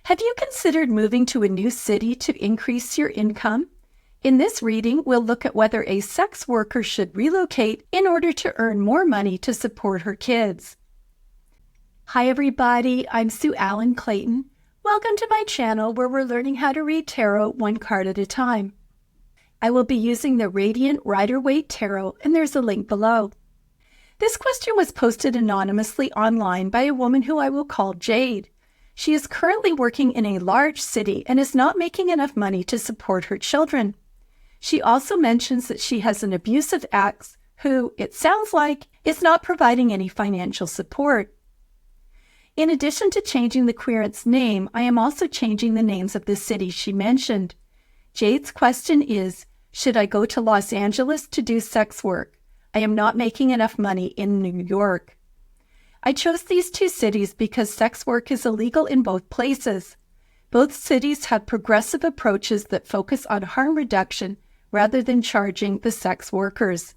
Have you considered moving to a new city to increase your income? In this reading, we'll look at whether a sex worker should relocate in order to earn more money to support her kids. Hi everybody, I'm Sue Allen Clayton. Welcome to my channel where we're learning how to read tarot one card at a time. I will be using the Radiant Rider-Waite Tarot, and there's a link below. This question was posted anonymously online by a woman who I will call Jade. She is currently working in a large city and is not making enough money to support her children. She also mentions that she has an abusive ex who, it sounds like, is not providing any financial support. In addition to changing the querent's name, I am also changing the names of the cities she mentioned. Jade's question is, should I go to Los Angeles to do sex work? I am not making enough money in New York. I chose these two cities because sex work is illegal in both places. Both cities have progressive approaches that focus on harm reduction rather than charging the sex workers.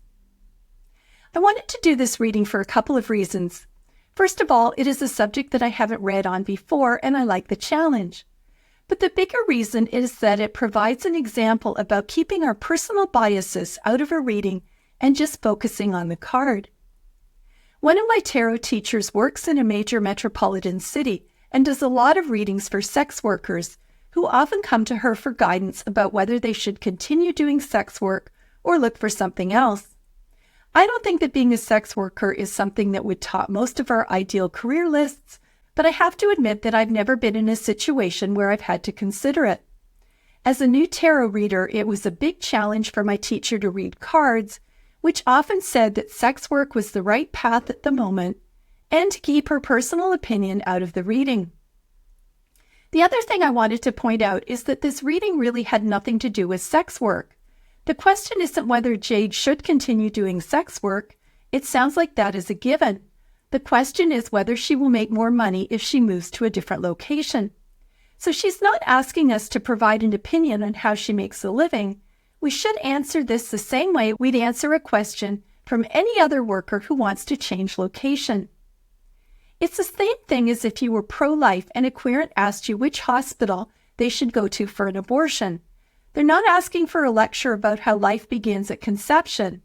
I wanted to do this reading for a couple of reasons. First of all, it is a subject that I haven't read on before and I like the challenge. But the bigger reason is that it provides an example about keeping our personal biases out of a reading and just focusing on the card. One of my tarot teachers works in a major metropolitan city and does a lot of readings for sex workers who often come to her for guidance about whether they should continue doing sex work or look for something else. I don't think that being a sex worker is something that would top most of our ideal career lists, but I have to admit that I've never been in a situation where I've had to consider it. As a new tarot reader, it was a big challenge for my teacher to read cards, which often said that sex work was the right path at the moment, and to keep her personal opinion out of the reading. The other thing I wanted to point out is that this reading really had nothing to do with sex work. The question isn't whether Jade should continue doing sex work. It sounds like that is a given. The question is whether she will make more money if she moves to a different location. So she's not asking us to provide an opinion on how she makes a living. We should answer this the same way we'd answer a question from any other worker who wants to change location. It's the same thing as if you were pro-life and a querent asked you which hospital they should go to for an abortion. They're not asking for a lecture about how life begins at conception.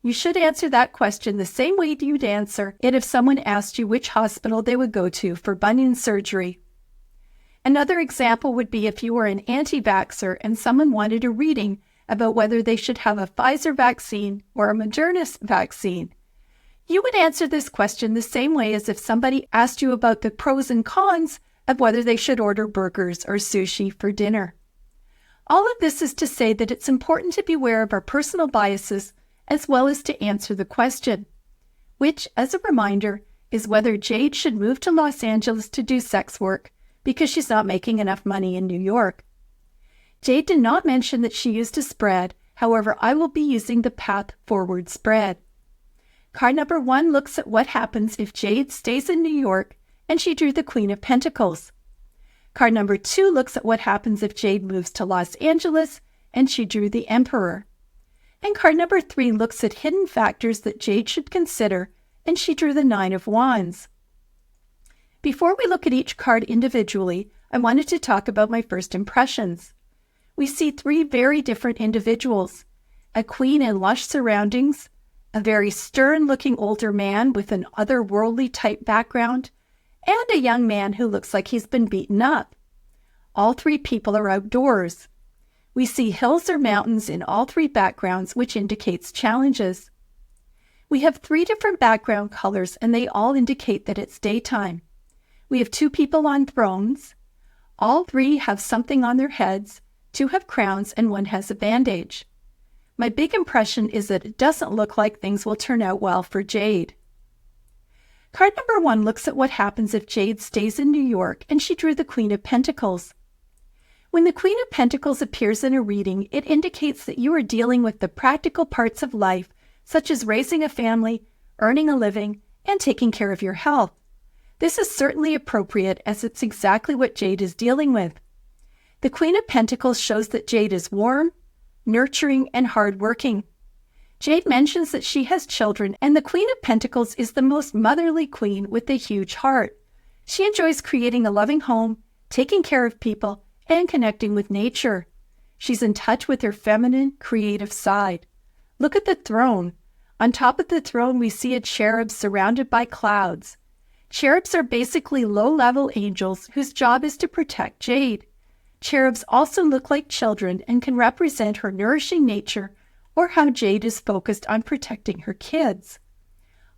You should answer that question the same way you'd answer it if someone asked you which hospital they would go to for bunion surgery. Another example would be if you were an anti-vaxxer and someone wanted a reading about whether they should have a Pfizer vaccine or a Moderna vaccine. You would answer this question the same way as if somebody asked you about the pros and cons of whether they should order burgers or sushi for dinner. All of this is to say that it's important to be aware of our personal biases as well as to answer the question, which, as a reminder, is whether Jade should move to Los Angeles to do sex work because she's not making enough money in New York. Jade did not mention that she used a spread, however, I will be using the Path Forward spread. Card number 1 looks at what happens if Jade stays in New York and she drew the Queen of Pentacles. Card number 2 looks at what happens if Jade moves to Los Angeles and she drew the Emperor. And card number 3 looks at hidden factors that Jade should consider and she drew the Nine of Wands. Before we look at each card individually, I wanted to talk about my first impressions. We see 3 very different individuals, a queen in lush surroundings, a very stern-looking older man with an otherworldly type background, and a young man who looks like he's been beaten up. All 3 people are outdoors. We see hills or mountains in all 3 backgrounds, which indicates challenges. We have 3 different background colors, and they all indicate that it's daytime. We have 2 people on thrones. All 3 have something on their heads, 2 have crowns, and 1 has a bandage. My big impression is that it doesn't look like things will turn out well for Jade. Card number 1 looks at what happens if Jade stays in New York and she drew the Queen of Pentacles. When the Queen of Pentacles appears in a reading, it indicates that you are dealing with the practical parts of life, such as raising a family, earning a living, and taking care of your health. This is certainly appropriate as it's exactly what Jade is dealing with. The Queen of Pentacles shows that Jade is warm, nurturing, and hardworking. Jade mentions that she has children, and the Queen of Pentacles is the most motherly queen with a huge heart. She enjoys creating a loving home, taking care of people, and connecting with nature. She's in touch with her feminine, creative side. Look at the throne. On top of the throne, we see a cherub surrounded by clouds. Cherubs are basically low-level angels whose job is to protect Jade. Cherubs also look like children and can represent her nourishing nature or how Jade is focused on protecting her kids.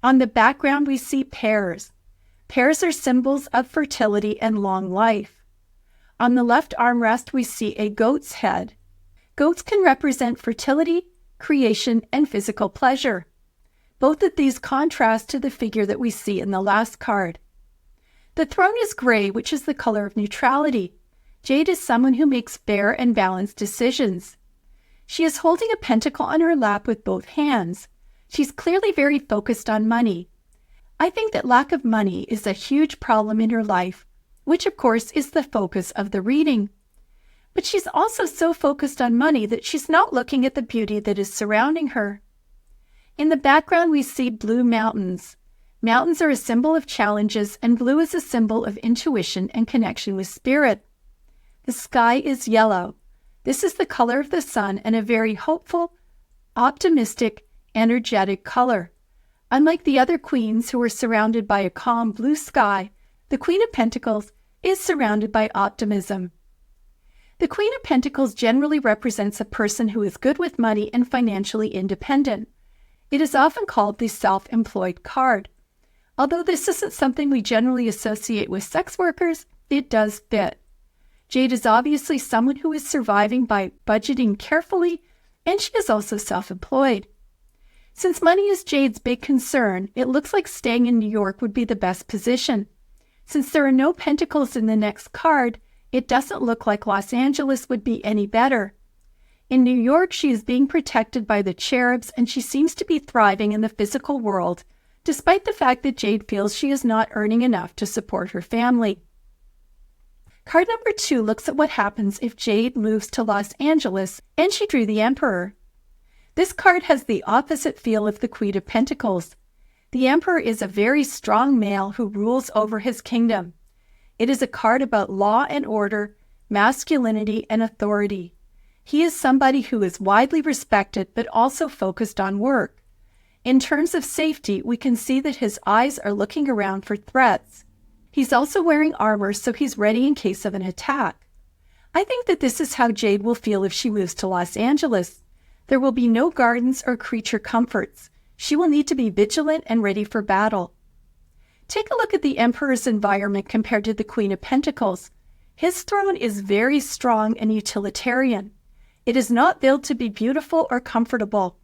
On the background, we see pears. Pears are symbols of fertility and long life. On the left armrest, we see a goat's head. Goats can represent fertility, creation, and physical pleasure. Both of these contrast to the figure that we see in the last card. The throne is gray, which is the color of neutrality. Jade is someone who makes fair and balanced decisions. She is holding a pentacle on her lap with both hands. She's clearly very focused on money. I think that lack of money is a huge problem in her life, which of course is the focus of the reading. But she's also so focused on money that she's not looking at the beauty that is surrounding her. In the background, we see blue mountains. Mountains are a symbol of challenges, and blue is a symbol of intuition and connection with spirit. The sky is yellow. This is the color of the sun and a very hopeful, optimistic, energetic color. Unlike the other queens who are surrounded by a calm blue sky, the Queen of Pentacles is surrounded by optimism. The Queen of Pentacles generally represents a person who is good with money and financially independent. It is often called the self-employed card. Although this isn't something we generally associate with sex workers, it does fit. Jade is obviously someone who is surviving by budgeting carefully, and she is also self-employed. Since money is Jade's big concern, it looks like staying in New York would be the best position. Since there are no pentacles in the next card, it doesn't look like Los Angeles would be any better. In New York, she is being protected by the cherubs, and she seems to be thriving in the physical world, despite the fact that Jade feels she is not earning enough to support her family. Card number 2 looks at what happens if Jade moves to Los Angeles, and she drew the Emperor. This card has the opposite feel of the Queen of Pentacles. The Emperor is a very strong male who rules over his kingdom. It is a card about law and order, masculinity, and authority. He is somebody who is widely respected but also focused on work. In terms of safety, we can see that his eyes are looking around for threats. He's also wearing armor, so he's ready in case of an attack. I think that this is how Jade will feel if she moves to Los Angeles. There will be no gardens or creature comforts. She will need to be vigilant and ready for battle. Take a look at the Emperor's environment compared to the Queen of Pentacles. His throne is very strong and utilitarian. It is not built to be beautiful or comfortable.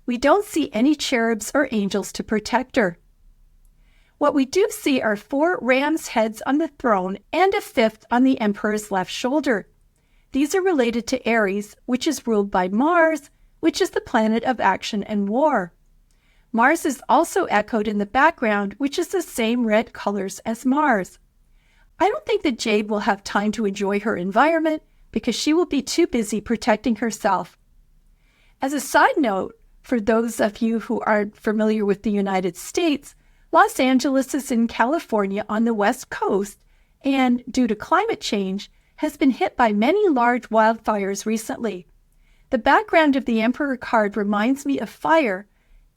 We don't see any cherubs or angels to protect her. What we do see are 4 ram's heads on the throne and a 5th on the Emperor's left shoulder. These are related to Aries, which is ruled by Mars, which is the planet of action and war. Mars is also echoed in the background, which is the same red colors as Mars. I don't think that Jade will have time to enjoy her environment because she will be too busy protecting herself. As a side note, for those of you who aren't familiar with the United States, Los Angeles is in California on the West Coast and, due to climate change, has been hit by many large wildfires recently. The background of the Emperor card reminds me of fire,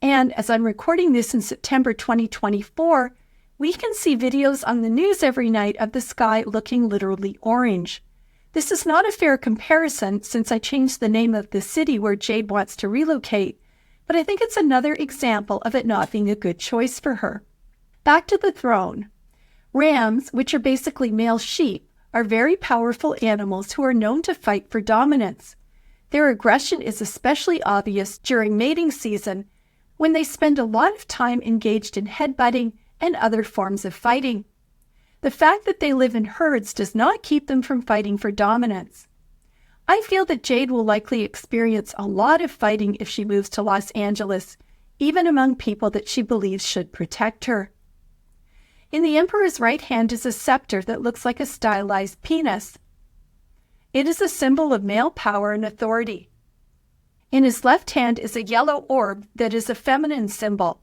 and as I'm recording this in September 2024, we can see videos on the news every night of the sky looking literally orange. This is not a fair comparison since I changed the name of the city where Jade wants to relocate, but I think it's another example of it not being a good choice for her. Back to the throne. Rams, which are basically male sheep, are very powerful animals who are known to fight for dominance. Their aggression is especially obvious during mating season, when they spend a lot of time engaged in headbutting and other forms of fighting. The fact that they live in herds does not keep them from fighting for dominance. I feel that Jade will likely experience a lot of fighting if she moves to Los Angeles, even among people that she believes should protect her. In the Emperor's right hand is a scepter that looks like a stylized penis. It is a symbol of male power and authority. In his left hand is a yellow orb that is a feminine symbol.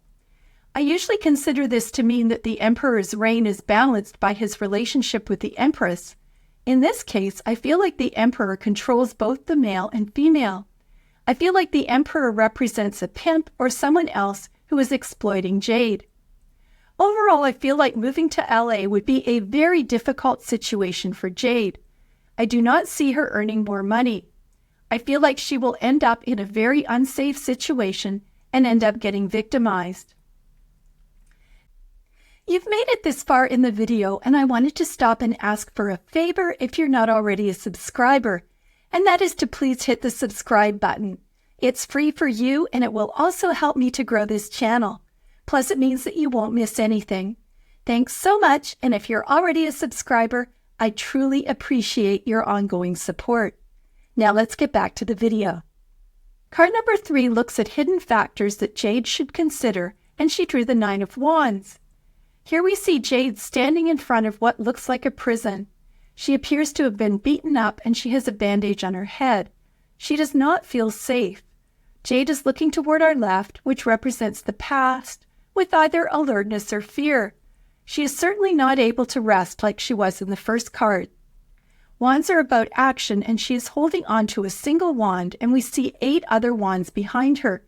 I usually consider this to mean that the Emperor's reign is balanced by his relationship with the Empress. In this case, I feel like the Emperor controls both the male and female. I feel like the Emperor represents a pimp or someone else who is exploiting Jade. Overall, I feel like moving to LA would be a very difficult situation for Jade. I do not see her earning more money. I feel like she will end up in a very unsafe situation and end up getting victimized. You've made it this far in the video, and I wanted to stop and ask for a favor if you're not already a subscriber, and that is to please hit the subscribe button. It's free for you, and it will also help me to grow this channel. Plus, it means that you won't miss anything. Thanks so much, and if you're already a subscriber, I truly appreciate your ongoing support. Now let's get back to the video. Card number 3 looks at hidden factors that Jade should consider, and she drew the 9 of Wands. Here we see Jade standing in front of what looks like a prison. She appears to have been beaten up and she has a bandage on her head. She does not feel safe. Jade is looking toward our left, which represents the past, with either alertness or fear. She is certainly not able to rest like she was in the first card. Wands are about action, and she is holding on to a single wand, and we see 8 other wands behind her.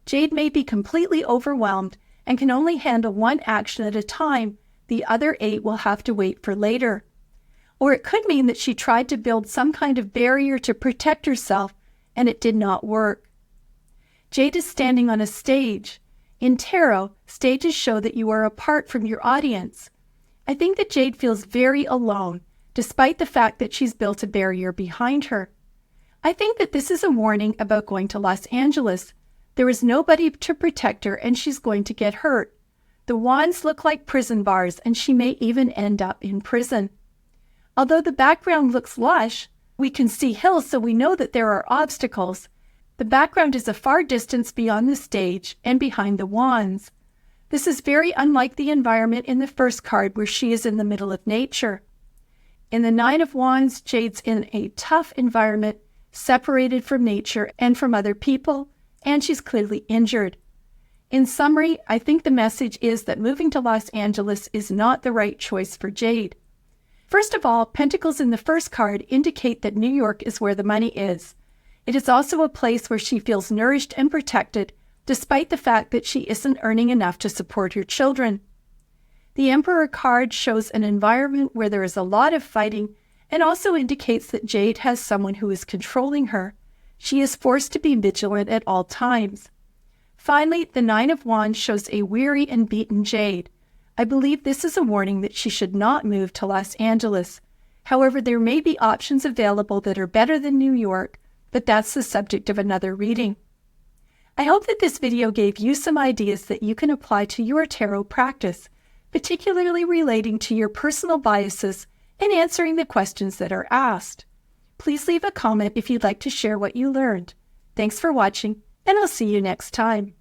Jade may be completely overwhelmed and can only handle one action at a time. The other 8 will have to wait for later. Or it could mean that she tried to build some kind of barrier to protect herself, and it did not work. Jade is standing on a stage. In tarot, stages show that you are apart from your audience. I think that Jade feels very alone, despite the fact that she's built a barrier behind her. I think that this is a warning about going to Los Angeles. There is nobody to protect her, and she's going to get hurt. The wands look like prison bars, and she may even end up in prison. Although the background looks lush, we can see hills, so we know that there are obstacles. The background is a far distance beyond the stage and behind the wands. This is very unlike the environment in the first card where she is in the middle of nature. In the 9 of Wands, Jade's in a tough environment, separated from nature and from other people, and she's clearly injured. In summary, I think the message is that moving to Los Angeles is not the right choice for Jade. First of all, Pentacles in the first card indicate that New York is where the money is. It is also a place where she feels nourished and protected, despite the fact that she isn't earning enough to support her children. The Emperor card shows an environment where there is a lot of fighting and also indicates that Jade has someone who is controlling her. She is forced to be vigilant at all times. Finally, the 9 of Wands shows a weary and beaten Jade. I believe this is a warning that she should not move to Los Angeles. However, there may be options available that are better than New York, but that's the subject of another reading. I hope that this video gave you some ideas that you can apply to your tarot practice, particularly relating to your personal biases and answering the questions that are asked. Please leave a comment if you'd like to share what you learned. Thanks for watching, and I'll see you next time.